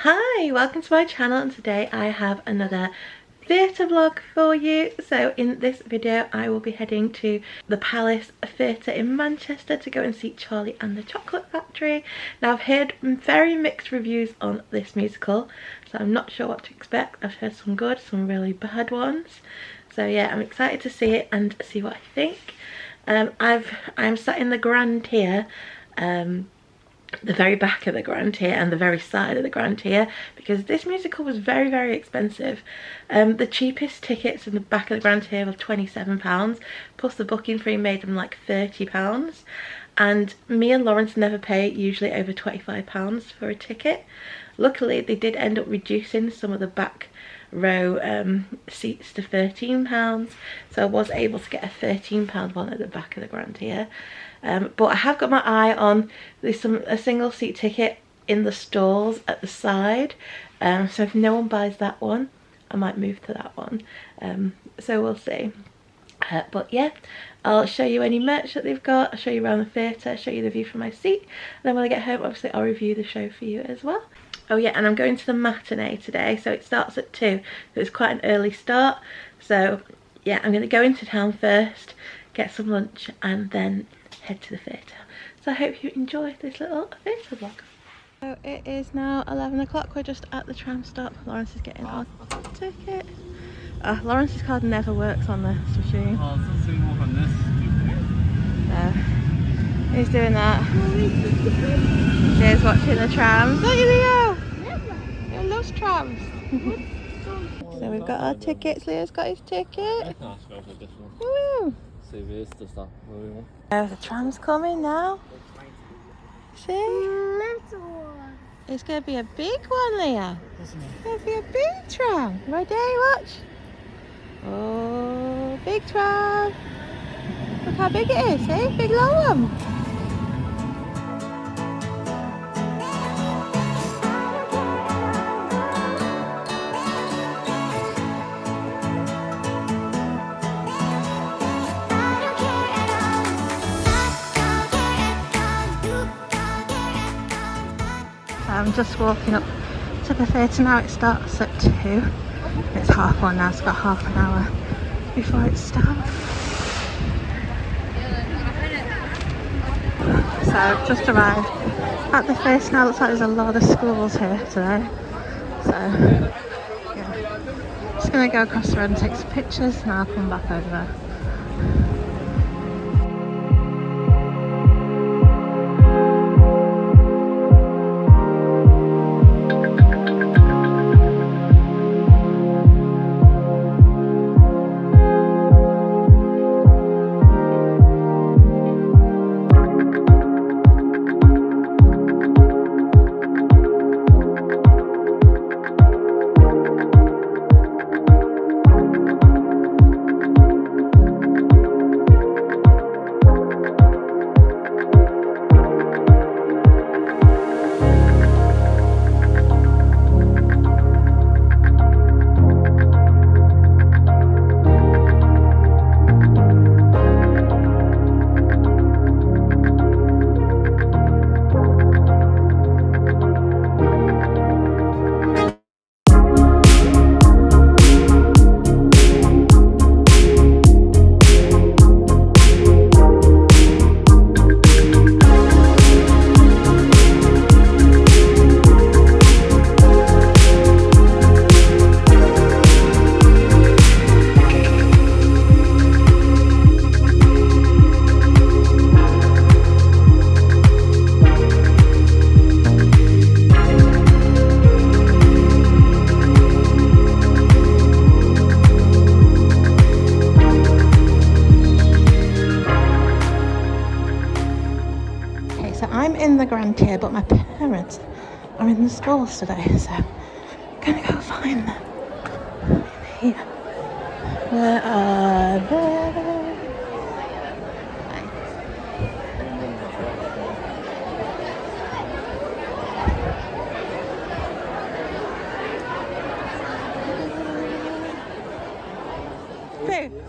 Hi, welcome to my channel, and today I have another theatre vlog for you. So in this video I will be heading to the Palace Theatre in Manchester to go and see Charlie and the Chocolate Factory. Now I've heard very mixed reviews on this musical, so I'm not sure what to expect. I've heard some good, some really bad ones. So yeah, I'm excited to see it and see what I think. I'm sat in the Grand here, the very back of the Grand here and the very side of the Grand here, because this musical was very expensive. The cheapest tickets in the back of the Grand here were £27, plus the booking fee made them like £30, and me and Lawrence never pay usually over £25 for a ticket. Luckily they did end up reducing some of the back row seats to £13, so I was able to get a £13 one at the back of the Grand here. But I have got my eye on a single seat ticket in the stalls at the side, so if no one buys that one I might move to that one, so we'll see. But yeah, I'll show you any merch that they've got, I'll show you around the theatre, show you the view from my seat, and then when I get home obviously I'll review the show for you as well. Oh yeah, and I'm going to the matinee today, so it starts at 2, so it's quite an early start. So yeah, I'm going to go into town first, get some lunch, and then head to the theatre. So I hope you enjoy this little theatre vlog. So it is now 11 o'clock, we're just at the tram stop. Lawrence is getting our ticket. Lawrence's card never works on this machine. So he's doing that. Leo's watching the trams. Don't you, Leo? Leo loves trams. So we've got our tickets. Leo's got his ticket. Woo! Oh, the tram's coming now. See? It's going to be a big one, Leo. It's going to be a big tram. Ready? Watch. Oh, big tram. Look how big it is, see? Big long one. I'm just walking up to the theatre now. It starts at 2. It's 1:30 now, so it's got half an hour before it starts. So I've just arrived at the theatre now. Looks like there's a lot of schools here today. So yeah, just going to go across the road and take some pictures, and I'll come back over there. I'm in the Grand here, but my parents are in the schools today, so I'm gonna go find them. Here. Where are they? Boo!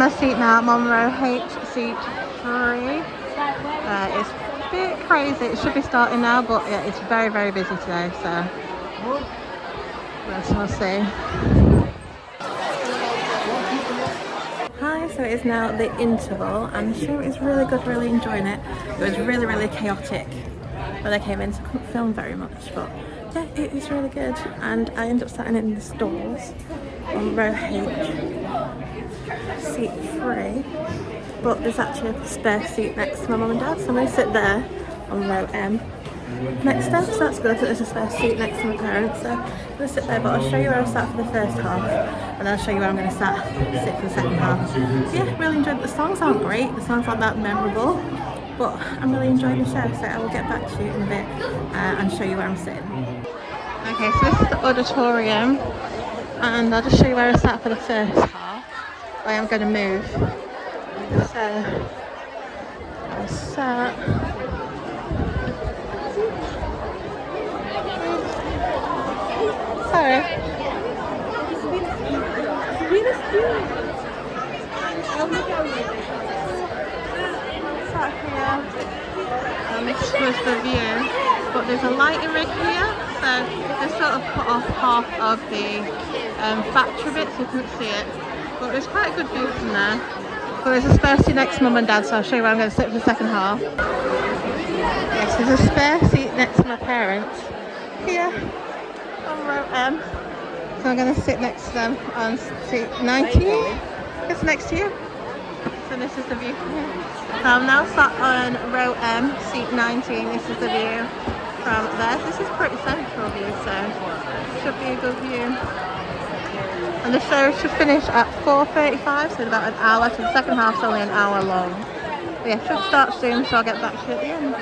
my seat now. I'm on row H, seat 3. It's a bit crazy. It should be starting now, but yeah, it's very, very busy today, so we'll see. Hi, so it is now the interval, and the show is really good, really enjoying it. It was really, really chaotic when I came in, so I couldn't film very much, but yeah, it was really good. And I ended up sitting in the stalls on row H, seat 3, but there's actually a spare seat next to my mum and dad, so I'm going to sit there on row M next to, so that's good. There's a spare seat next to my parents, so I'm going to sit there, but I'll show you where I sat for the first half, and I'll show you where I'm going to sit for the second half. Yeah, really enjoyed it. The songs aren't great, the songs aren't that memorable, but I'm really enjoying the show, so I will get back to you in a bit and show you where I'm sitting. Okay, so this is the auditorium, and I'll just show you where I sat for the first half. I am going to move. So I sat. Sorry. Sat here. This was the view, but there's a lighting rig here, so they sort of put off half of the factory bit so you couldn't see it. But there's quite a good view from there. But there's a spare seat next to mum and dad, so I'll show you where I'm going to sit for the second half. Yes, there's a spare seat next to my parents here on row M. So I'm going to sit next to them on seat 19. It's next to you. So this is the view from here. So I'm now sat on row M, seat 19. This is the view from there. This is pretty central view, so it should be a good view. And the show should finish at 4:35, so about an hour, so the second half's only an hour long. But yeah, it should start soon, so I'll get back to you at the end.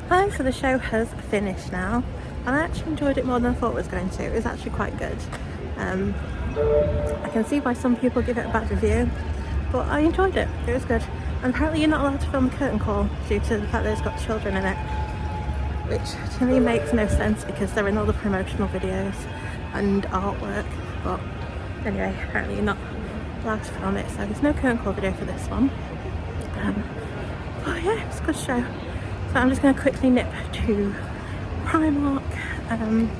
Hi, so the show has finished now, and I actually enjoyed it more than I thought it was going to. It was actually quite good. I can see why some people give it a bad review, but I enjoyed it. It was good. And apparently you're not allowed to film a curtain call due to the fact that it's got children in it, which to me makes no sense because they're in all the promotional videos and artwork. But anyway, apparently you're not allowed to film it, so there's no curtain call video for this one. But yeah, it was a good show. So I'm just going to quickly nip to Primark, and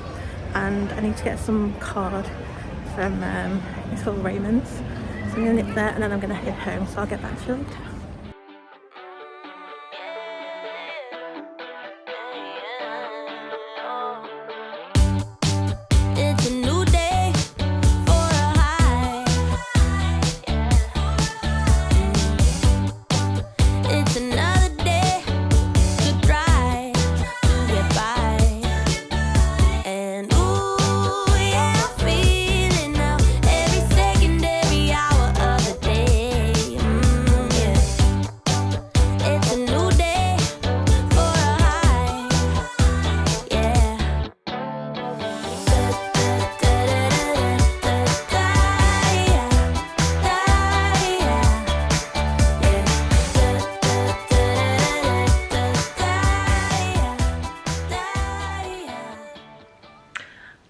I need to get some card from it's called Raymond's. So I'm going to nip there and then I'm going to head home, so I'll get back to you later.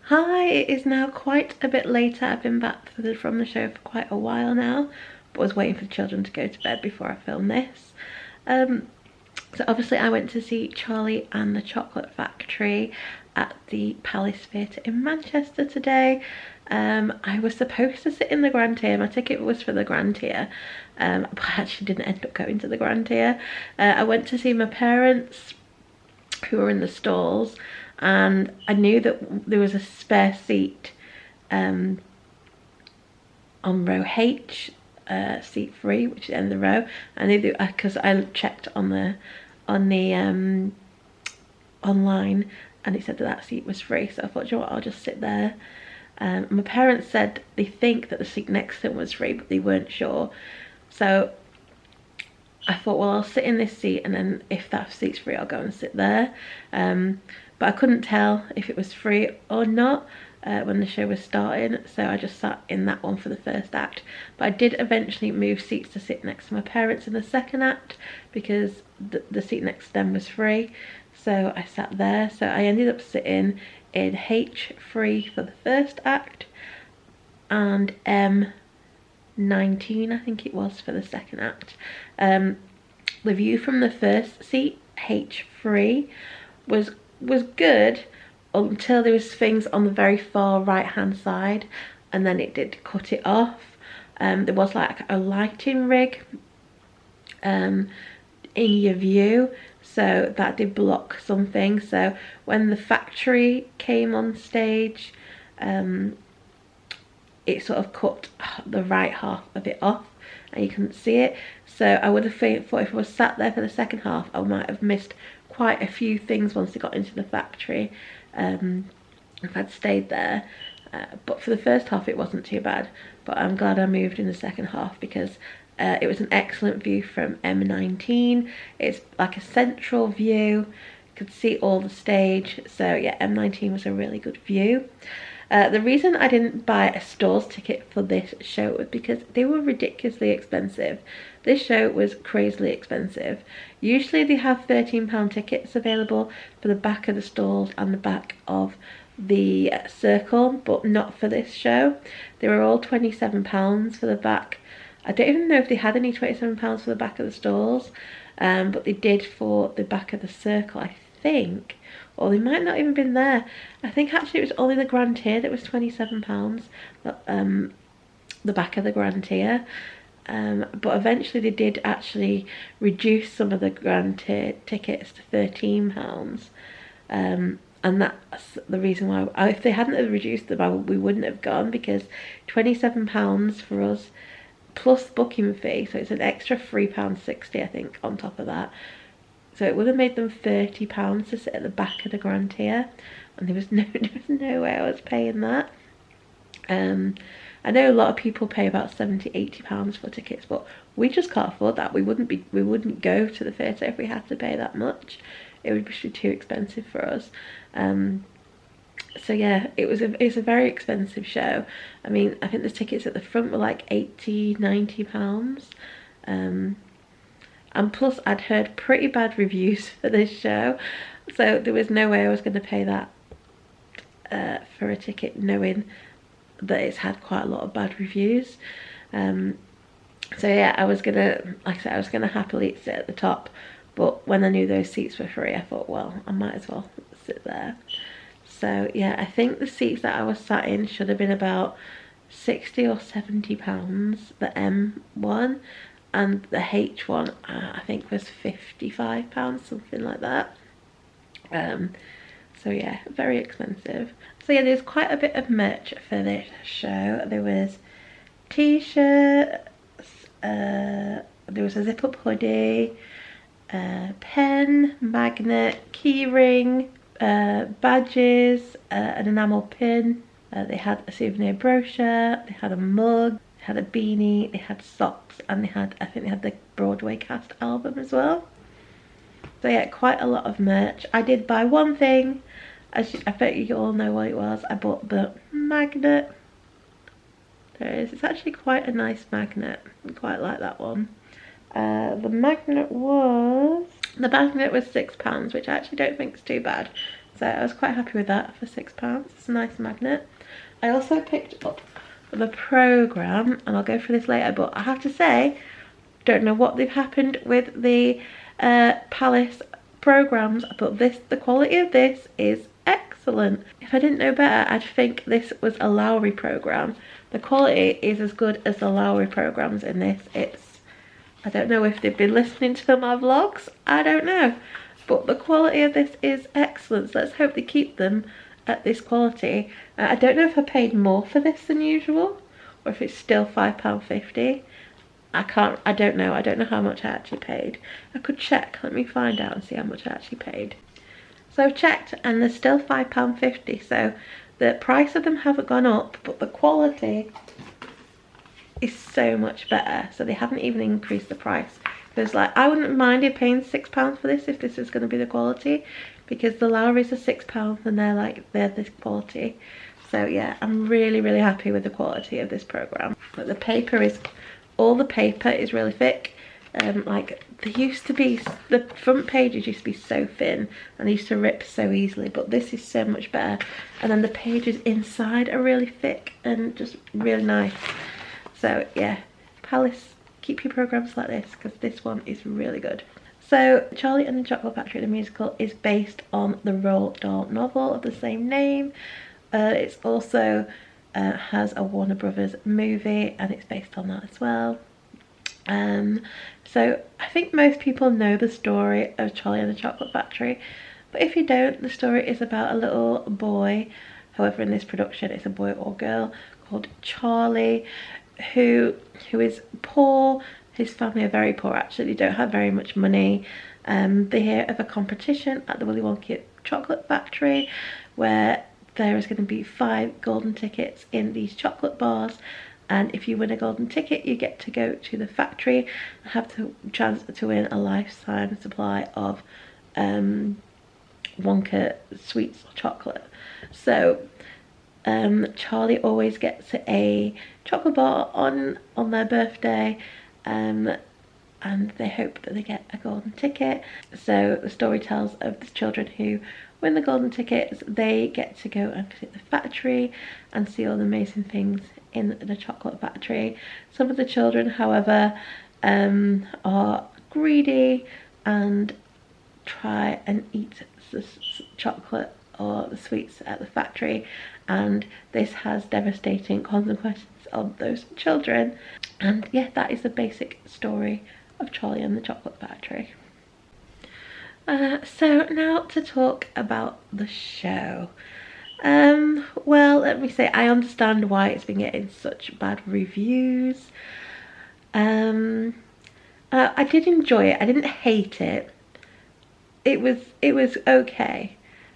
Hi, it is now quite a bit later. I've been back from the show for quite a while now, but was waiting for the children to go to bed before I filmed this. So obviously I went to see Charlie and the Chocolate Factory at the Palace Theatre in Manchester today. I was supposed to sit in the Grand Tier. My ticket was for the Grand Tier, but I actually didn't end up going to the Grand Tier. I went to see my parents who were in the stalls, and I knew that there was a spare seat on row H, seat 3, which is the end of the row. I knew that because I checked on the online, and it said that that seat was free, so I thought, you know what, I'll just sit there. My parents said they think that the seat next to them was free, but they weren't sure, so I thought, well, I'll sit in this seat, and then if that seat's free, I'll go and sit there. But I couldn't tell if it was free or not when the show was starting, so I just sat in that one for the first act. But I did eventually move seats to sit next to my parents in the second act, because the seat next to them was free, so I sat there. So I ended up sitting in H3 for the first act, and M19 I think it was for the second act. The view from the first seat, H3, was good until there was things on the very far right hand side, and then it did cut it off. There was like a lighting rig in your view, so that did block something. So when the factory came on stage, it sort of cut the right half of it off and you couldn't see it. So I would have thought if I was sat there for the second half, I might have missed quite a few things once it got into the factory, if I'd stayed there. But for the first half it wasn't too bad, but I'm glad I moved in the second half, because it was an excellent view from M19. It's like a central view, you could see all the stage, so yeah, M19 was a really good view. The reason I didn't buy a stalls ticket for this show was because they were ridiculously expensive. This show was crazily expensive. Usually they have £13 tickets available for the back of the stalls and the back of the circle, but not for this show. They were all £27 for the back. I don't even know if they had any £27 for the back of the stalls, but they did for the back of the circle, I think. Or they might not even been there. I think actually it was only the Grand Tier that was £27, the back of the Grand Tier. But eventually they did actually reduce some of the Grand Tier tickets to £13. And that's the reason why, if they hadn't have reduced them, we wouldn't have gone, because £27 for us, plus booking fee, so it's an extra £3.60 I think on top of that. So it would have made them £30 to sit at the back of the Grand Tier, and there was no way I was paying that. I know a lot of people pay about £70–80 for tickets, but we just can't afford that. We wouldn't go to the theatre if we had to pay that much. It would be too expensive for us. So yeah, it's a very expensive show. I mean, I think the tickets at the front were like £80–90. And plus I'd heard pretty bad reviews for this show, so there was no way I was going to pay that for a ticket, knowing that it's had quite a lot of bad reviews. So yeah, I was gonna happily sit at the top, but when I knew those seats were free, I thought, well, I might as well sit there. So yeah, I think the seats that I was sat in should have been about £60 or £70, the M1, and the H1 I think was £55, something like that. So yeah, very expensive. So yeah, there's quite a bit of merch for this show. There was t-shirts, there was a zip-up hoodie, pen, magnet, key ring, badges, an enamel pin. They had a souvenir brochure, they had a mug, they had a beanie, they had socks, and I think they had the Broadway cast album as well. So yeah, quite a lot of merch. I did buy one thing, I bet you all know what it was. I bought the magnet. There it is. It's actually quite a nice magnet. I quite like that one. The magnet was £6, which I actually don't think is too bad. So I was quite happy with that for £6. It's a nice magnet. I also picked up the programme, and I'll go through this later, but I have to say, don't know what they've happened with the Palace programmes, but the quality of this is excellent. If I didn't know better, I'd think this was a Lowry programme. The quality is as good as the Lowry programmes in this. I don't know if they've been listening to my vlogs, I don't know, but the quality of this is excellent, so let's hope they keep them at this quality. I don't know if I paid more for this than usual, or if it's still £5.50. I don't know how much I actually paid. I could check, let me find out and see how much I actually paid. So I've checked and they're still £5.50, so the price of them haven't gone up, but the quality is so much better. So they haven't even increased the price. Because like, I wouldn't have minded paying £6 for this if this is going to be the quality, because the Lowry's are £6 and they're this quality. So yeah, I'm really, really happy with the quality of this programme. But the paper is, all the paper is really thick. Like, they used to be, the front pages used to be so thin and they used to rip so easily, but this is so much better. And then the pages inside are really thick and just really nice. So yeah, Palace, keep your programmes like this, because this one is really good. So Charlie and the Chocolate Factory, the musical, is based on the Roald Dahl novel of the same name. It's also has a Warner Brothers movie, and it's based on that as well. So I think most people know the story of Charlie and the Chocolate Factory, but if you don't, the story is about a little boy, however in this production it's a boy or girl, called Charlie, who is poor. His family are very poor actually, they don't have very much money. They hear of a competition at the Willy Wonka Chocolate Factory where there is going to be 5 golden tickets in these chocolate bars, and if you win a golden ticket you get to go to the factory and have the chance to win a lifetime supply of Wonka sweets or chocolate. So Charlie always gets a chocolate bar on their birthday, and they hope that they get a golden ticket. So the story tells of the children who win the golden tickets. They get to go and visit the factory and see all the amazing things in the chocolate factory. Some of the children, however, are greedy and try and eat the chocolate or the sweets at the factory, and this has devastating consequences on those children. And yeah, that is the basic story of Charlie and the Chocolate Factory. So now to talk about the show. Well, let me say, I understand why it's been getting such bad reviews. I did enjoy it. I didn't hate it. It was okay.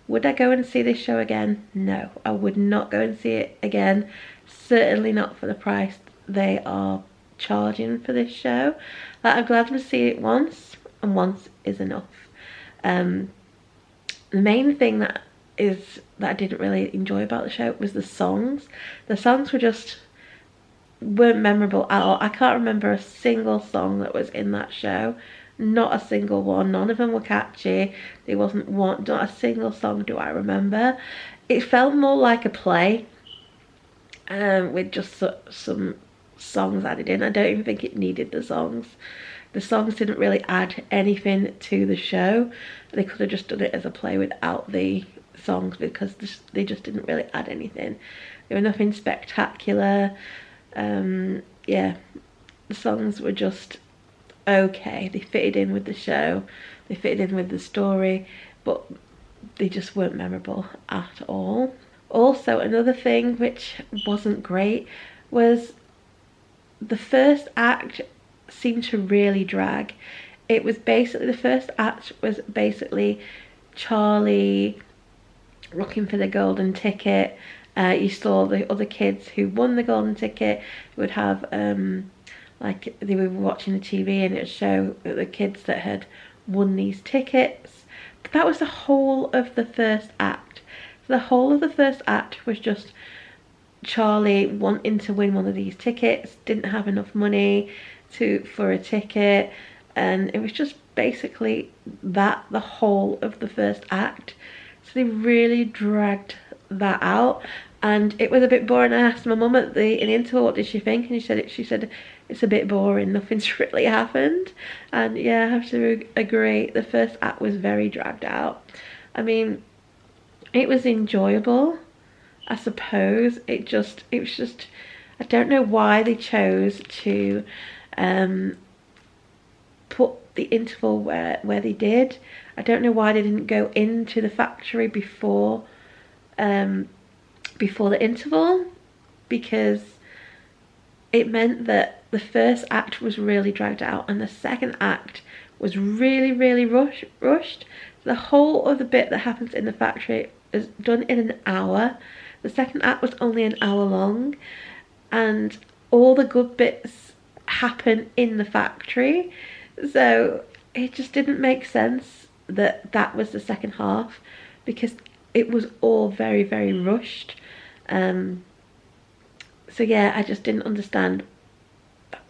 Would I go and see this show again? No, I would not go and see it again. Certainly not for the price they are charging for this show. Like, I'm glad to see it once, and once is enough. The main thing that I didn't really enjoy about the show was the songs. The songs weren't memorable at all. I can't remember a single song that was in that show. Not a single one. None of them were catchy. There wasn't one, not a single song do I remember. It felt more like a play, with just some songs added in. I don't even think it needed the songs. The songs didn't really add anything to the show. They could have just done it as a play without the songs, because they just didn't really add anything. They were nothing spectacular. Yeah, the songs were just okay. They fitted in with the show, they fitted in with the story, but they just weren't memorable at all. Also, another thing which wasn't great was the first act seemed to really drag. It was basically, the first act was basically Charlie looking for the golden ticket. You saw the other kids who won the golden ticket would have like, they were watching the TV and it would show the kids that had won these tickets. But that was the whole of the first act. So the whole of the first act was just Charlie wanting to win one of these tickets, didn't have enough money for a ticket, and it was just basically that, the whole of the first act. So they really dragged that out, and it was a bit boring. I asked my mum in the interval what did she think, and she said it's a bit boring, nothing's really happened. And yeah, I have to agree, the first act was very dragged out. I mean, it was enjoyable, I suppose. It was just, I don't know why they chose to put the interval where they did. I don't know why they didn't go into the factory before the interval, because it meant that the first act was really dragged out and the second act was really, really rushed. The whole of the bit that happens in the factory is done in an hour. The second act was only an hour long, and all the good bits happen in the factory, so it just didn't make sense that that was the second half, because it was all very, very rushed. So yeah, I just didn't understand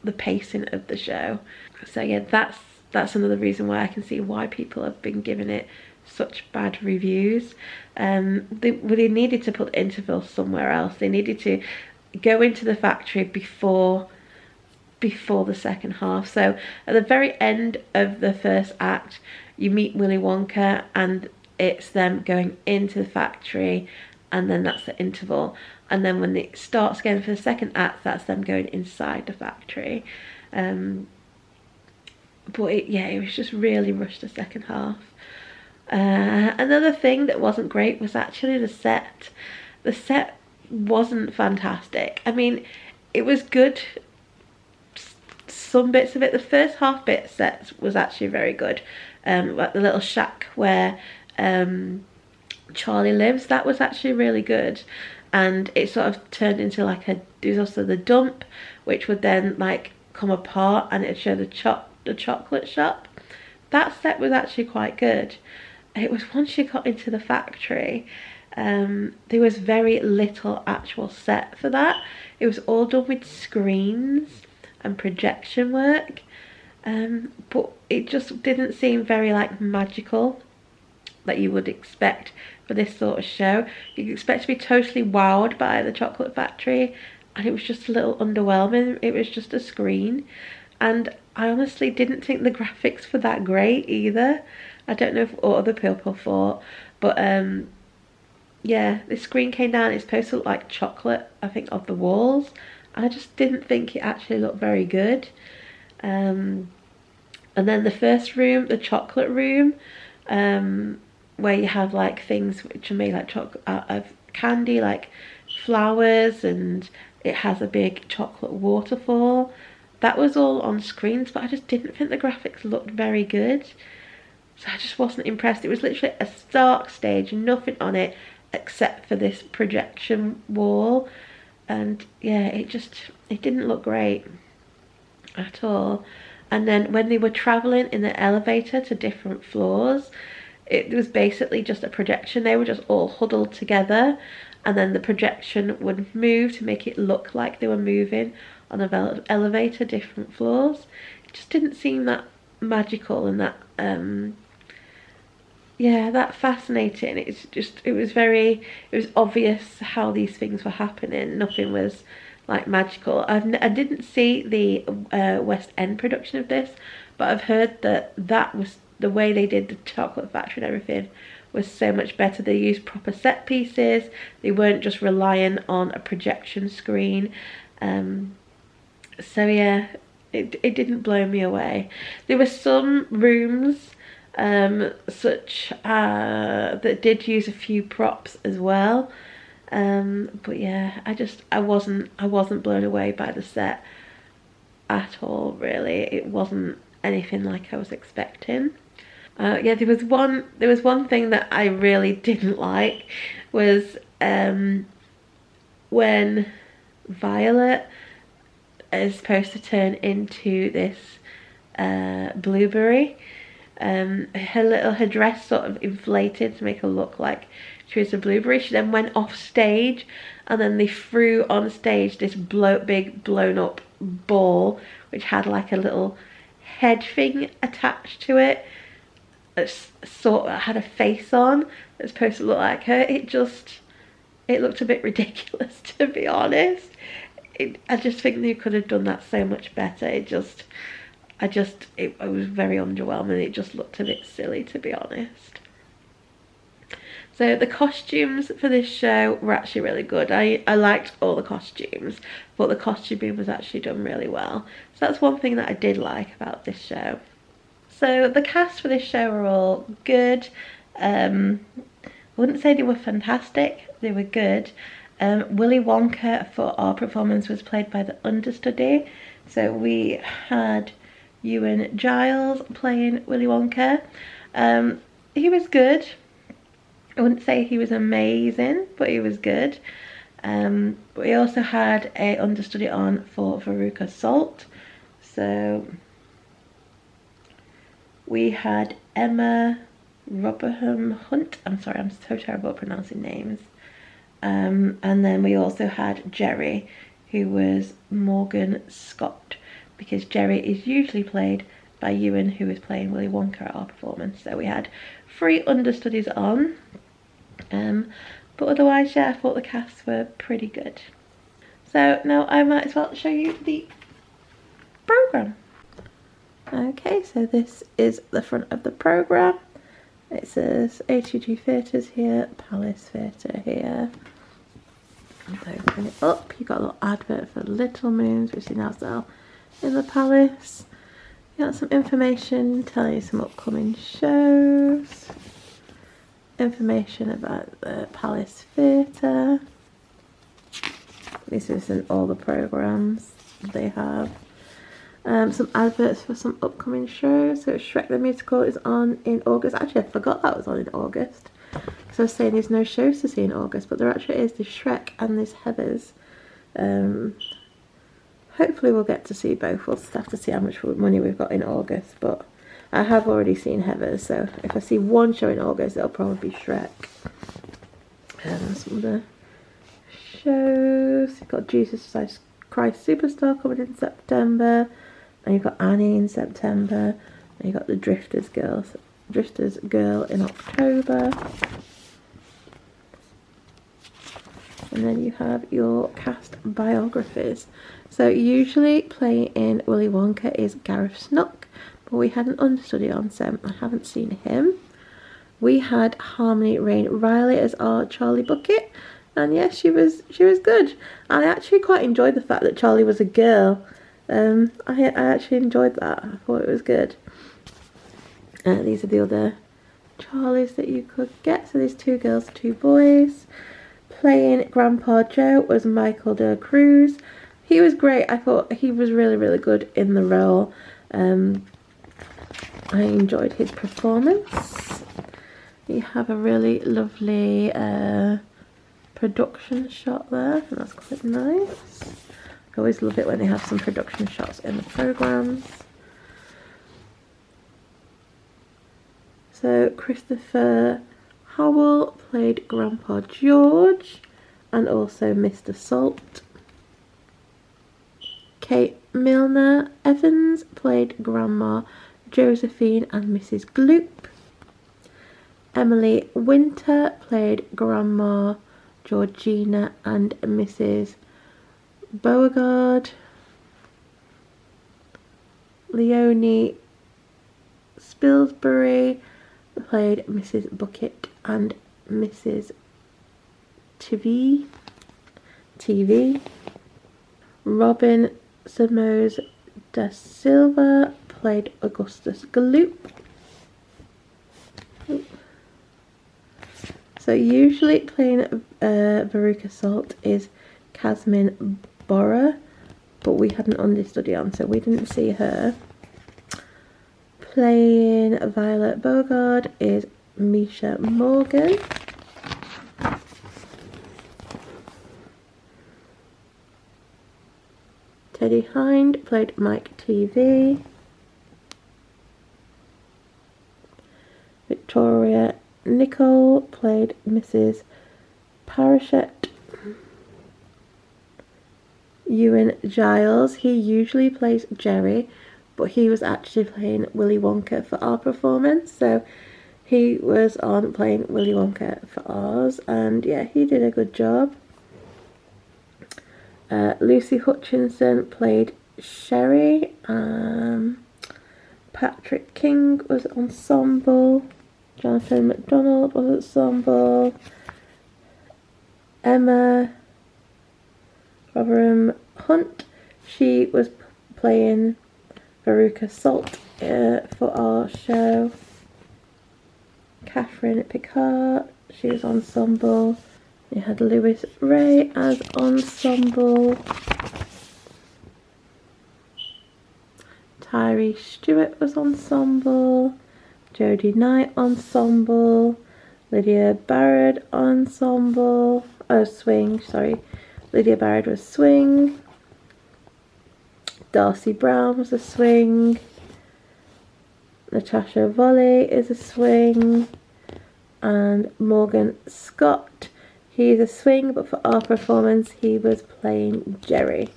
the pacing of the show. So yeah, that's another reason why I can see why people have been giving it such bad reviews. They needed to put intervals somewhere else. They needed to go into the factory before the second half. So at the very end of the first act, you meet Willy Wonka, and it's them going into the factory, and then that's the interval. And then when it starts again for the second act, that's them going inside the factory. But it was just really rushed, the second half. Another thing that wasn't great was actually the set. The set wasn't fantastic. I mean, it was good, some bits of it. The first half bit set was actually very good. Like the little shack where Charlie lives, that was actually really good. And it sort of turned into like there's also the dump, which would then like come apart, and it'd show the chocolate shop. That set was actually quite good. It was once you got into the factory, there was very little actual set for that. It was all done with screens and projection work, but it just didn't seem very like magical that you would expect for this sort of show. You expect to be totally wowed by the chocolate factory, and it was just a little underwhelming. It was just a screen, and I honestly didn't think the graphics were that great either. I don't know what other people thought, but yeah, the screen came down, it's supposed to look like chocolate, I think, of the walls. I just didn't think it actually looked very good. And then the first room, the chocolate room, where you have like things which are made like chocolate out of candy, like flowers, and it has a big chocolate waterfall. That was all on screens, but I just didn't think the graphics looked very good. So I just wasn't impressed. It was literally a stark stage, nothing on it except for this projection wall. And yeah, it didn't look great at all. And then when they were traveling in the elevator to different floors, it was basically just a projection. They were just all huddled together, and then the projection would move to make it look like they were moving on an elevator, different floors. It just didn't seem that magical and that yeah, that fascinating. It was obvious how these things were happening. Nothing was like magical. I didn't see the West End production of this, but I've heard that was the way they did the chocolate factory and everything was so much better. They used proper set pieces. They weren't just relying on a projection screen. So yeah, it didn't blow me away. There were some rooms such that did use a few props as well, but yeah, I wasn't blown away by the set at all, really. It wasn't anything like I was expecting. Yeah, there was one thing that I really didn't like, was when Violet is supposed to turn into this blueberry. Her dress sort of inflated to make her look like she was a blueberry. She then went off stage, and then they threw on stage this big blown up ball which had like a little head thing attached to it. It sort of had a face on that's supposed to look like her. It looked a bit ridiculous, to be honest. I just think they could have done that so much better. It was very underwhelming. It just looked a bit silly, to be honest. So the costumes for this show were actually really good. I liked all the costumes, but the costuming was actually done really well. So that's one thing that I did like about this show. So the cast for this show were all good. I wouldn't say they were fantastic, they were good. Willy Wonka for our performance was played by the understudy. So we had Ewan Giles playing Willy Wonka. He was good. I wouldn't say he was amazing, but he was good. But we also had a understudy on for Veruca Salt. So we had Emma Roberham Hunt. I'm sorry, I'm so terrible at pronouncing names. And then we also had Jerry, who was Morgan Scott, because Jerry is usually played by Ewan, who is playing Willy Wonka at our performance. So we had 3 understudies on. But otherwise, yeah, I thought the casts were pretty good. So now I might as well show you the programme. Okay, so this is the front of the programme. It says ATG Theatres here, Palace Theatre here. Open it up, you've got a little advert for Little Moons, which is now sell in the Palace. You got some information telling you some upcoming shows. Information about the Palace Theatre. This isn't all the programmes they have. Some adverts for some upcoming shows. So Shrek the Musical is on in August. Actually, I forgot that was on in August. Because I was saying there's no shows to see in August, but there actually is this Shrek and this Heathers. Hopefully we'll get to see both. We'll have to see how much money we've got in August, but I have already seen Heathers, so if I see one show in August, it'll probably be Shrek. Some other shows. You've got Jesus Christ Superstar coming in September, and you've got Annie in September, and you've got the Drifters Girl in October. And then you have your cast biographies. So usually playing in Willy Wonka is Gareth Snook, but we had an understudy on, so I haven't seen him. We had Harmony Rain Riley as our Charlie Bucket, and yes, she was good. And I actually quite enjoyed the fact that Charlie was a girl. I actually enjoyed that. I thought it was good. These are the other Charlies that you could get. So there's 2 girls, 2 boys. Playing Grandpa Joe was Michael de Cruz. He was great. I thought he was really, really good in the role. I enjoyed his performance. You have a really lovely production shot there, and that's quite nice. I always love it when they have some production shots in the programmes. So Christopher Howell played Grandpa George and also Mr. Salt. Kate Milner Evans played Grandma Josephine and Mrs. Gloop. Emily Winter played Grandma Georgina and Mrs. Beauregard. Leonie Spilsbury played Mrs. Bucket and Mrs. TV. Robin Samos da Silva played Augustus Gloop. So usually playing Veruca Salt is Casmin Borra, but we had an understudy on, so we didn't see her. Playing Violet Beauregard is Misha Morgan. Teddy Hind played Mike TV. Victoria Nicole played Mrs. Parachette. Ewan Giles, he usually plays Jerry, but he was actually playing Willy Wonka for our performance, so he was on playing Willy Wonka for ours, and yeah, he did a good job. Lucy Hutchinson played Sherry. Patrick King was ensemble. Jonathan MacDonald was ensemble. Emma Rotherham Hunt, she was playing Veruca Salt for our show. Catherine Picard, she was ensemble. We had Lewis Ray as ensemble. Tyree Stewart was ensemble. Jodie Knight ensemble. Lydia Barrett ensemble. Oh, swing, sorry. Lydia Barrett was swing. Darcy Brown was a swing. Natasha Volley is a swing. And Morgan Scott, he's a swing, but for our performance he was playing Jerry.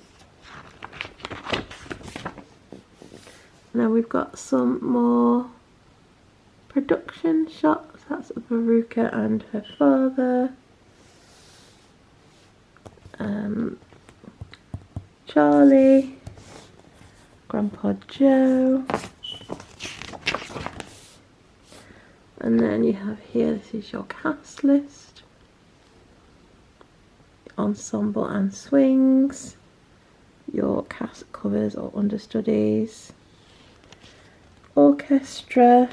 Now we've got some more production shots. That's Veruca and her father. Charlie, Grandpa Joe, and then you have here, this is your cast list, ensemble and swings, your cast covers or understudies, orchestra,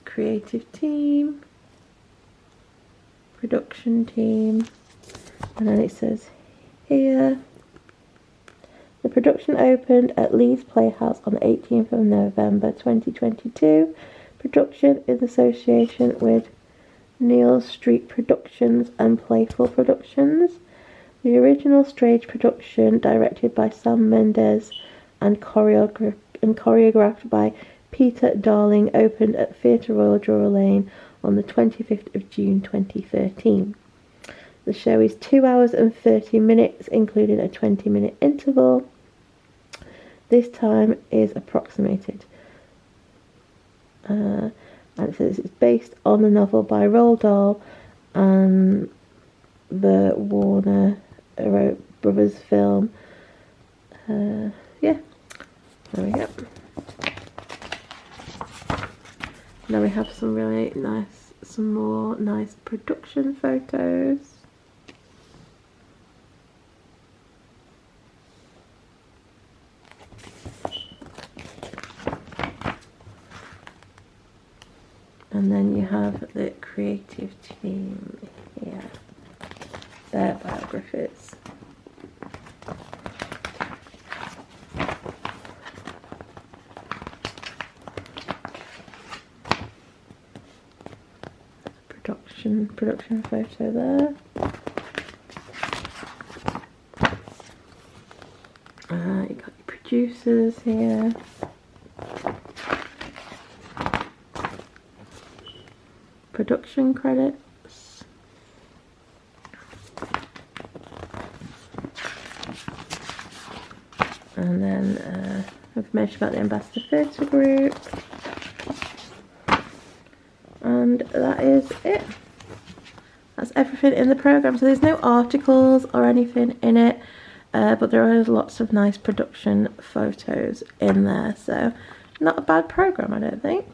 creative team, production team, and then it says here, the production opened at Leeds Playhouse on the 18th of November 2022. Production in association with Neal Street Productions and Playful Productions. The original stage production, directed by Sam Mendes and choreographed by Peter Darling, opened at Theatre Royal Drury Lane on the 25th of June 2013. The show is 2 hours and 30 minutes, including a 20-minute interval. This time is approximated. And it says it's based on the novel by Roald Dahl and the Warner Brothers film. Yeah, there we go. Now we have some really nice, some more nice production photos. And then you have the creative team here, their biographies. Production photo there. You got your producers here. Production credits. And then information about the Ambassador Theatre Group. And that is it. That's everything in the programme. So there's no articles or anything in it, but there are lots of nice production photos in there. So not a bad programme, I don't think.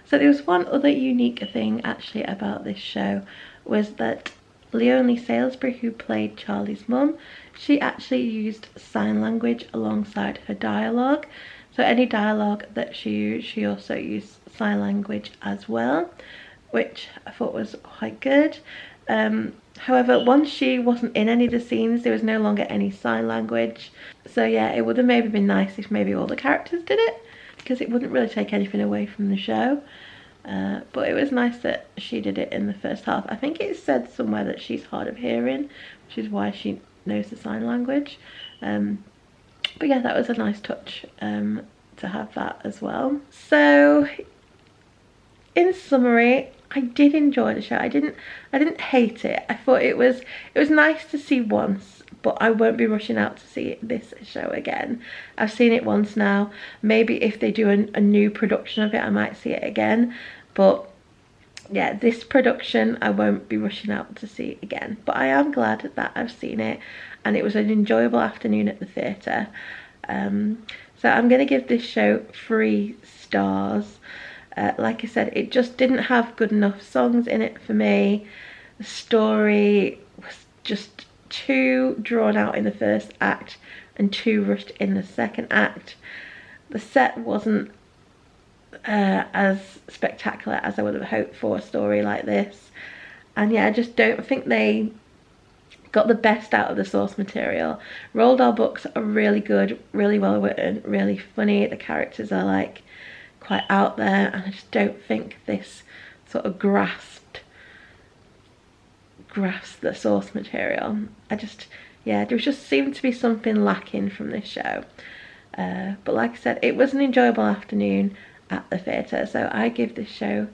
So there was one other unique thing actually about this show, was that Leonie Salisbury, who played Charlie's mum, she actually used sign language alongside her dialogue. So any dialogue that she used, she also used sign language as well, which I thought was quite good. However, once she wasn't in any of the scenes, there was no longer any sign language. So yeah, it would have maybe been nice if maybe all the characters did it, because it wouldn't really take anything away from the show. But it was nice that she did it in the first half. I think it said somewhere that she's hard of hearing, which is why she knows the sign language. But yeah, that was a nice touch to have that as well. So in summary, I did enjoy the show. I didn't hate it. I thought it was nice to see once, but I won't be rushing out to see this show again. I've seen it once now. Maybe if they do a new production of it, I might see it again. But yeah, this production I won't be rushing out to see again. But I am glad that I've seen it, and it was an enjoyable afternoon at the theatre. So I'm going to give this show 3 stars. Like I said, it just didn't have good enough songs in it for me. The story was just too drawn out in the first act and too rushed in the second act. The set wasn't as spectacular as I would have hoped for a story like this. And yeah, I just don't think they got the best out of the source material. Roald Dahl books are really good, really well written, really funny. The characters are like quite out there, and I just don't think this sort of grasped the source material. Yeah, there just seemed to be something lacking from this show. But like I said, it was an enjoyable afternoon at the theatre, so I give this show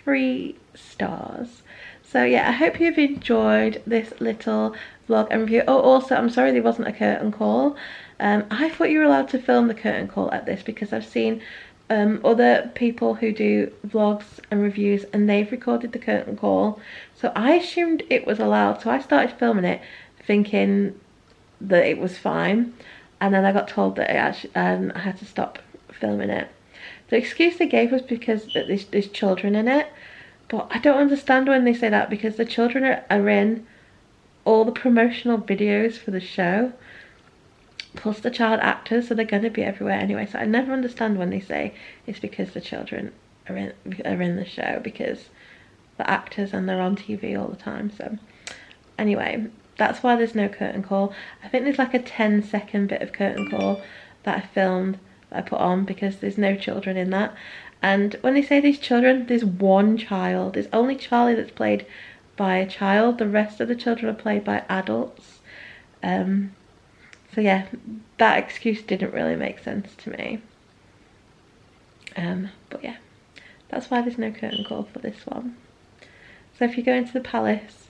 3 stars. So yeah, I hope you've enjoyed this little vlog and review. Oh, also, I'm sorry there wasn't a curtain call. I thought you were allowed to film the curtain call at this, because I've seen other people who do vlogs and reviews and they've recorded the curtain call. So I assumed it was allowed, so I started filming it thinking that it was fine, and then I got told that I had to stop filming it. The excuse they gave was because there's children in it, but I don't understand when they say that, because the children are in all the promotional videos for the show, plus the child actors, so they're going to be everywhere anyway. So I never understand when they say it's because the children are in the show, because the actors and they're on TV all the time. So anyway, that's why there's no curtain call. I think there's like a 10-second bit of curtain call that I filmed that I put on, because there's no children in that. And when they say these children, there's one child. There's only Charlie that's played by a child. The rest of the children are played by adults. So yeah, that excuse didn't really make sense to me. But yeah, that's why there's no curtain call for this one. So if you go into the Palace,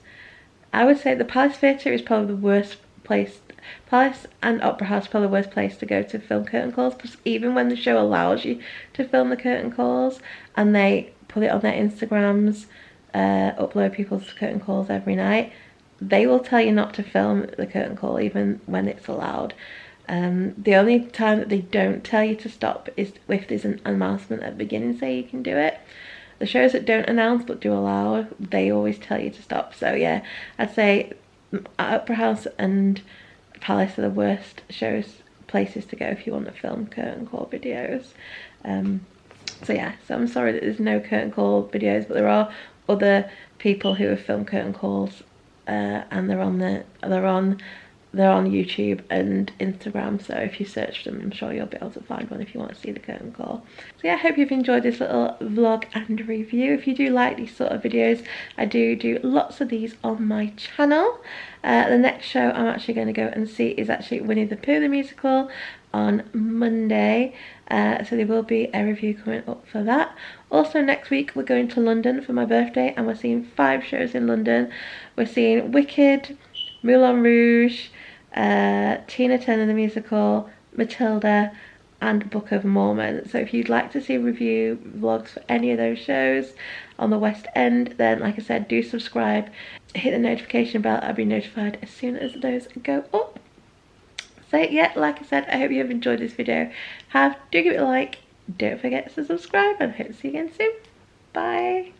I would say the Palace Theatre is probably the worst place. Palace and Opera House is probably the worst place to go to film curtain calls, because even when the show allows you to film the curtain calls and they put it on their Instagrams, upload people's curtain calls every night, they will tell you not to film the curtain call even when it's allowed. The only time that they don't tell you to stop is if there's an announcement at the beginning saying you can do it. The shows that don't announce but do allow, they always tell you to stop. So yeah, I'd say Opera House and Palace are the worst places to go if you want to film curtain call videos. So yeah, so I'm sorry that there's no curtain call videos, but there are other people who have filmed curtain calls, and they're on YouTube and Instagram, so if you search them, I'm sure you'll be able to find one if you want to see the curtain call. So yeah, I hope you've enjoyed this little vlog and review. If you do like these sort of videos, I do lots of these on my channel. The next show I'm actually going to go and see is actually Winnie the Pooh the musical on Monday, so there will be a review coming up for that. Also next week we're going to London for my birthday, and we're seeing 5 shows in London. We're seeing Wicked, Moulin Rouge, Tina Turner the musical, Matilda, and Book of Mormon. So if you'd like to see review vlogs for any of those shows on the West End, then like I said, do subscribe, hit the notification bell. I'll be notified as soon as those go up. So yeah, like I said, I hope you have enjoyed this video. Do give it a like, don't forget to subscribe, and hope to see you again soon. Bye.